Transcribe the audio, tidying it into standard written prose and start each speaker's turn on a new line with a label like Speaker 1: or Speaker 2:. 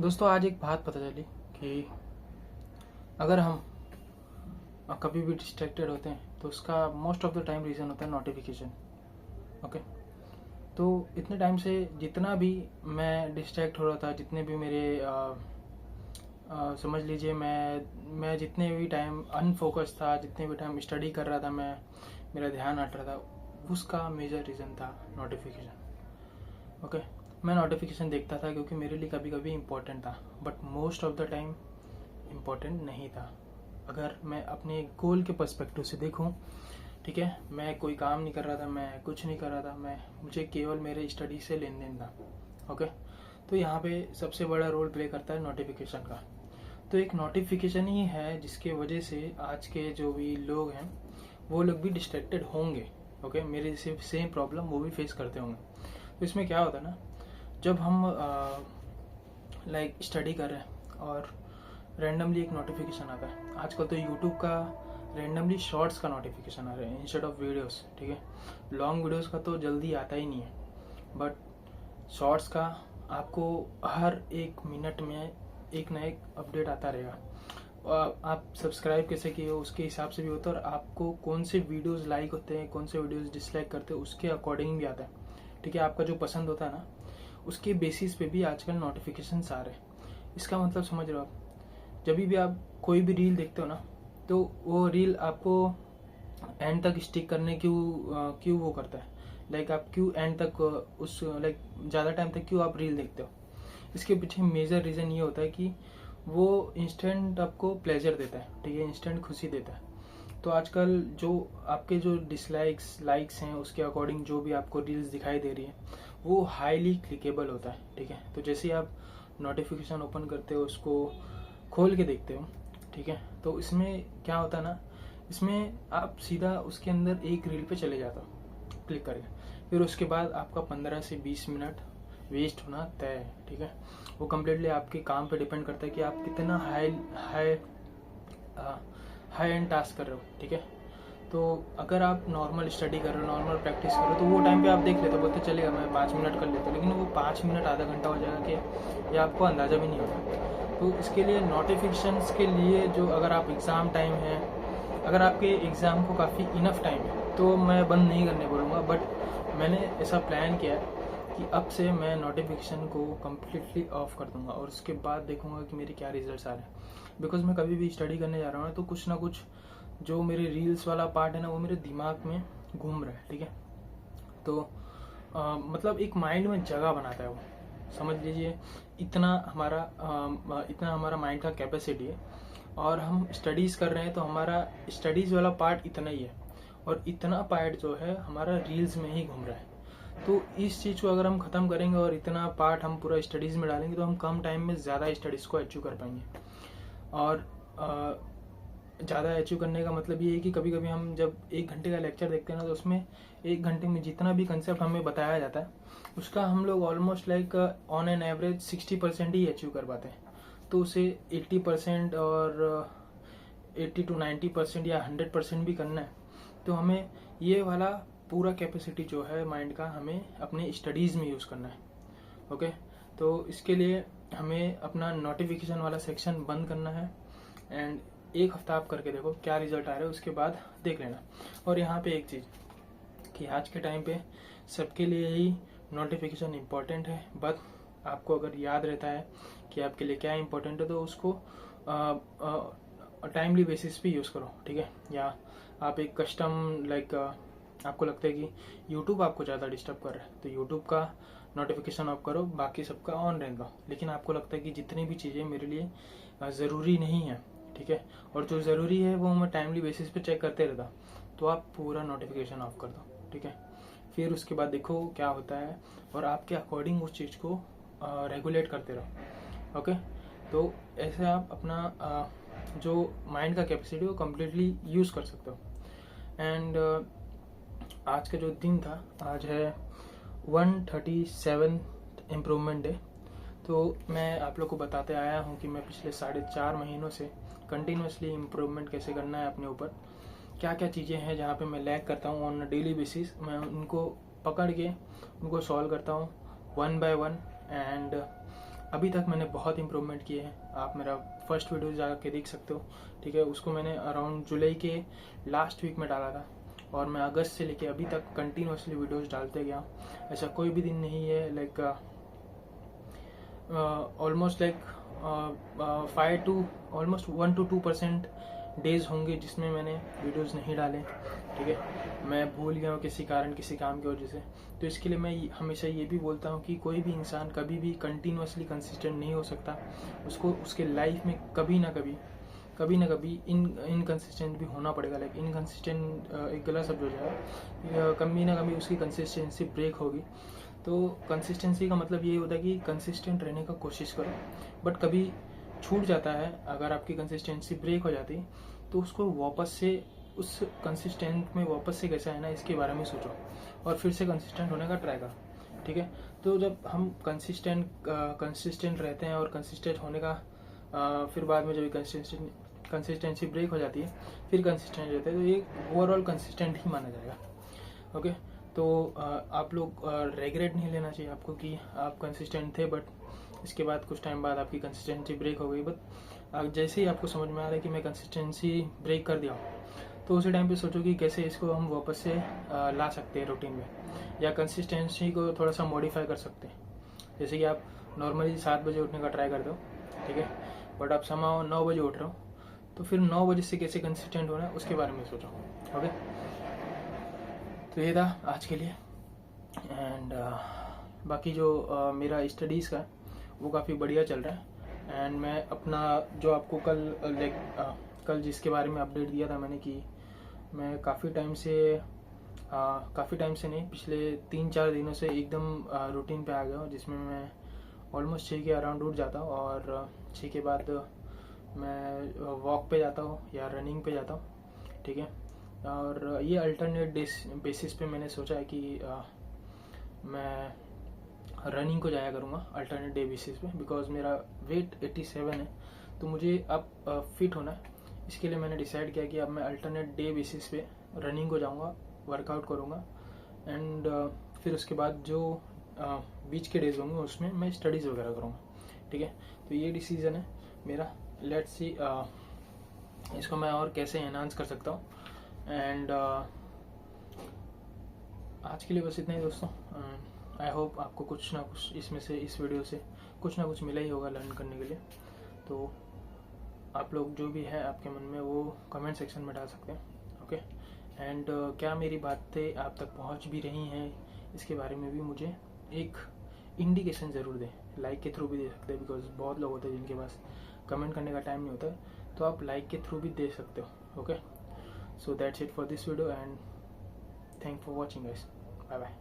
Speaker 1: दोस्तों आज एक बात पता चली कि अगर हम कभी भी डिस्ट्रैक्टेड होते हैं तो उसका most of the time reason होता है नोटिफिकेशन। ओके, तो इतने टाइम से जितना भी मैं डिस्ट्रैक्ट हो रहा था, जितने भी मेरे समझ लीजिए मैं जितने भी टाइम अनफोकस था, जितने भी टाइम स्टडी कर रहा था, मेरा ध्यान हट रहा था, उसका मेजर रीज़न था नोटिफिकेशन। ओके, मैं नोटिफिकेशन देखता था क्योंकि मेरे लिए कभी कभी इम्पोर्टेंट था, but most of the time important नहीं था। अगर मैं अपने गोल के पर्सपेक्टिव से देखूं, ठीक है, मैं कोई काम नहीं कर रहा था, मैं कुछ नहीं कर रहा था, मुझे केवल मेरे स्टडी से लेन देन था। ओके, तो यहाँ पे सबसे बड़ा रोल प्ले करता है नोटिफिकेशन का। तो एक नोटिफिकेशन ही है जिसके वजह से आज के जो भी लोग हैं वो लोग भी डिस्ट्रैक्टेड होंगे। ओके, मेरे जैसे सेम प्रॉब्लम वो भी फेस करते होंगे। तो इसमें क्या होता है ना, जब हम स्टडी कर रहे हैं और रैंडमली एक नोटिफिकेशन आता है, आजकल तो यूट्यूब का रैंडमली शॉर्ट्स का नोटिफिकेशन आ रहा है इंस्टेड ऑफ वीडियोस। ठीक है, लॉन्ग वीडियोस का तो जल्दी आता ही नहीं है, बट शॉर्ट्स का आपको हर एक मिनट में एक ना एक अपडेट आता रहेगा। आप सब्सक्राइब कैसे किए हो उसके हिसाब से भी होता है, और आपको कौन से वीडियोस लाइक होते हैं, कौन से वीडियोस डिसलाइक करते हैं, उसके अकॉर्डिंग भी आता है। ठीक है, आपका जो पसंद होता है ना, उसके बेसिस पे भी आजकल नोटिफिकेशंस आ रहे हैं। इसका मतलब समझ रहे हो आप, जब भी आप कोई भी रील देखते हो ना, तो वो रील आपको एंड तक स्टिक करने क्यों वो करता है, आप क्यों एंड तक उस ज़्यादा टाइम तक क्यों आप रील देखते हो। इसके पीछे मेजर रीज़न ये होता है कि वो इंस्टेंट आपको प्लेजर देता है। ठीक है, इंस्टेंट खुशी देता है। तो आजकल जो आपके जो डिसलाइक्स लाइक्स हैं उसके अकॉर्डिंग जो भी आपको रील्स दिखाई दे रही है वो हाईली क्लिकेबल होता है। ठीक है, तो जैसे ही आप नोटिफिकेशन ओपन करते हो, उसको खोल के देखते हो, ठीक है, तो इसमें क्या होता है ना, इसमें आप सीधा उसके अंदर एक रील पे चले जाते हो क्लिक करके, फिर उसके बाद आपका 15 से 20 मिनट वेस्ट होना तय है। ठीक है, वो कम्प्लीटली आपके काम पे डिपेंड करता है कि आप कितना हाई एंड टास्क कर रहे हो। ठीक है, तो अगर आप नॉर्मल स्टडी कर रहे हो, नॉर्मल प्रैक्टिस कर रहे हो, तो वो टाइम पे आप देख लेते हो, बोलते चलेगा मैं 5 मिनट कर लेता हूँ, लेकिन वो 5 मिनट आधा घंटा हो जाएगा कि ये आपको अंदाज़ा भी नहीं होता। तो इसके लिए नोटिफिकेशंस के लिए जो, अगर आप एग्ज़ाम टाइम है, अगर आपके एग्ज़ाम को काफ़ी इनफ टाइम है, तो मैं बंद नहीं करने बोलूँगा, बट मैंने ऐसा प्लान किया है कि अब से मैं नोटिफिकेशन को कम्प्लीटली ऑफ कर दूंगा और उसके बाद देखूंगा कि मेरे क्या रिजल्ट्स आ रहे हैं। बिकॉज मैं कभी भी स्टडी करने जा रहा हूँ तो कुछ ना कुछ जो मेरे रील्स वाला पार्ट है ना, वो मेरे दिमाग में घूम रहा है। ठीक है, तो मतलब एक माइंड में जगह बनाता है वो, समझ लीजिए इतना हमारा माइंड का कैपेसिटी है। और हम स्टडीज़ कर रहे हैं तो हमारा स्टडीज़ वाला पार्ट इतना ही है, और इतना पार्ट जो है हमारा रील्स में ही घूम रहा है। तो इस चीज़ को अगर हम ख़त्म करेंगे और इतना पार्ट हम पूरा स्टडीज़ में डालेंगे, तो हम कम टाइम में ज़्यादा स्टडीज़ को अचीव कर पाएंगे। और ज़्यादा अचीव करने का मतलब ये है कि कभी कभी हम जब 1 घंटे का लेक्चर देखते हैं ना, तो उसमें 1 घंटे में जितना भी कंसेप्ट हमें बताया जाता है उसका हम लोग almost on an average 60% he achieve कर पाते हैं। तो उसे 80% और 80 to 90% या 100% भी करना है, तो हमें ये वाला पूरा कैपेसिटी जो है माइंड का हमें अपने स्टडीज़ में यूज़ करना है। ओके, तो इसके लिए हमें अपना नोटिफिकेशन वाला सेक्शन बंद करना है। एंड 1 हफ्ता आप करके देखो क्या रिजल्ट आ रहा है, उसके बाद देख लेना। और यहाँ पे एक चीज़ कि आज के टाइम पे सबके लिए ही नोटिफिकेशन इम्पॉर्टेंट है, बट आपको अगर याद रहता है कि आपके लिए क्या इम्पोर्टेंट है तो उसको टाइमली बेसिस पे यूज़ करो। ठीक है, या आप एक कस्टम आपको लगता है कि यूट्यूब आपको ज़्यादा डिस्टर्ब कर रहा है तो यूट्यूब का नोटिफिकेशन ऑफ करो, बाकी सबका ऑन रहने दो। लेकिन आपको लगता है कि जितनी भी चीज़ें मेरे लिए ज़रूरी नहीं है, ठीक है, और जो ज़रूरी है वो मैं टाइमली बेसिस पे चेक करते रहता, तो आप पूरा नोटिफिकेशन ऑफ कर दो। ठीक है, फिर उसके बाद देखो क्या होता है और आपके अकॉर्डिंग उस चीज़ को रेगुलेट करते रहो। ओके, तो ऐसे आप अपना जो माइंड का कैपेसिटी वो कम्प्लीटली यूज़ कर सकते हो। एंड आज का जो दिन था, आज है 137 इम्प्रूवमेंट डे। तो मैं आप लोग को बताते आया हूँ कि मैं पिछले 4.5 महीनों से कंटिन्यूसली इम्प्रूवमेंट कैसे करना है अपने ऊपर, क्या क्या चीज़ें हैं जहाँ पे मैं लैग करता हूँ ऑन डेली बेसिस, मैं उनको पकड़ के उनको सॉल्व करता हूँ 1 by 1। एंड अभी तक मैंने बहुत इम्प्रूवमेंट किए हैं। आप मेरा फर्स्ट वीडियो जाके देख सकते हो, ठीक है। उसको मैंने अराउंड जुलाई के लास्ट वीक में डाला था और मैं अगस्त से लेके अभी तक कंटिन्यूसली वीडियोस डालते गया। ऐसा कोई भी दिन नहीं है like almost like 5 to almost 1 to 2% days होंगे जिसमें मैंने वीडियोस नहीं डाले, ठीक है। मैं भूल गया हूँ किसी कारण, किसी काम की वजह से। तो इसके लिए मैं हमेशा ये भी बोलता हूँ कि कोई भी इंसान कभी भी कंटिन्यूसली कंसिस्टेंट नहीं हो सकता। उसको उसके लाइफ में कभी ना कभी इनकंसिस्टेंट भी होना पड़ेगा। लाइक इनकंसिस्टेंट एक गलत शब्द हो जाएगा, कभी ना कभी उसकी कंसिस्टेंसी ब्रेक होगी। तो कंसिस्टेंसी का मतलब ये होता है कि कंसिस्टेंट रहने का कोशिश करो, बट कभी छूट जाता है। अगर आपकी कंसिस्टेंसी ब्रेक हो जाती है तो उसको वापस से उस कंसिस्टेंट में वापस से कैसे आना, इसके बारे में सोचो और फिर से कंसिस्टेंट होने का ट्राई करो, ठीक है। तो जब हम कंसिस्टेंट रहते हैं और कंसिस्टेंट होने का फिर बाद में जब कंसिस्टेंसी ब्रेक हो जाती है फिर कंसिस्टेंट रहते हैं, तो ये ओवरऑल कंसिस्टेंट ही माना जाएगा, ओके। तो आप लोग रेग्रेट नहीं लेना चाहिए आपको कि आप कंसिस्टेंट थे बट इसके बाद कुछ टाइम बाद आपकी कंसिस्टेंसी ब्रेक हो गई। बट जैसे ही आपको समझ में आ रहा है कि मैं कंसिस्टेंसी ब्रेक कर दिया हूँ, तो उसी टाइम पे सोचो कि कैसे इसको हम वापस से ला सकते हैं रूटीन में, या कंसिस्टेंसी को थोड़ा सा मॉडिफाई कर सकते हैं। जैसे कि आप नॉर्मली 7 बजे उठने का ट्राई करते हो, ठीक है, बट आप समाओ 9 बजे उठ रहे हो, तो फिर 9 बजे से कैसे कंसिस्टेंट होना है उसके बारे में सोचो, ओके। तो ये था आज के लिए। एंड बाकी जो मेरा स्टडीज़ का वो काफ़ी बढ़िया चल रहा है। एंड मैं अपना जो आपको कल जिसके बारे में अपडेट दिया था मैंने कि मैं काफ़ी टाइम से नहीं, पिछले 3-4 दिनों से एकदम रूटीन पे आ गया हूँ, जिसमें मैं ऑलमोस्ट 6 के अराउंड उठ जाता हूँ और 6 के बाद मैं वॉक पे जाता हूँ या रनिंग पे जाता हूँ, ठीक है। और ये अल्टरनेट बेसिस पे मैंने सोचा है कि मैं रनिंग को जाया करूँगा अल्टरनेट डे बेसिस पे, बिकॉज मेरा वेट 87 है, तो मुझे अब फिट होना है। इसके लिए मैंने डिसाइड किया कि अब मैं अल्टरनेट डे बेसिस पे रनिंग को जाऊँगा, वर्कआउट करूँगा एंड फिर उसके बाद जो बीच के डेज होंगे उसमें मैं स्टडीज़ वगैरह करूँगा, ठीक है। तो ये डिसीज़न है मेरा। लेट्स सी इसको मैं और कैसे एनहांस कर सकता हूँ। एंड आज के लिए बस इतना ही दोस्तों। आई होप आपको कुछ ना कुछ इसमें से, इस वीडियो से कुछ ना कुछ मिला ही होगा लर्न करने के लिए। तो आप लोग जो भी है आपके मन में वो कमेंट सेक्शन में डाल सकते हैं, ओके। एंड क्या मेरी बातें आप तक पहुंच भी रही हैं इसके बारे में भी मुझे एक इंडिकेशन ज़रूर दें। लाइक के थ्रू भी दे सकते हैं, बिकॉज बहुत लोग होते हैं जिनके पास कमेंट करने का टाइम नहीं होता है, तो आप लाइक के थ्रू भी दे सकते हो, okay. So that's it for this video and thank for watching guys, bye bye.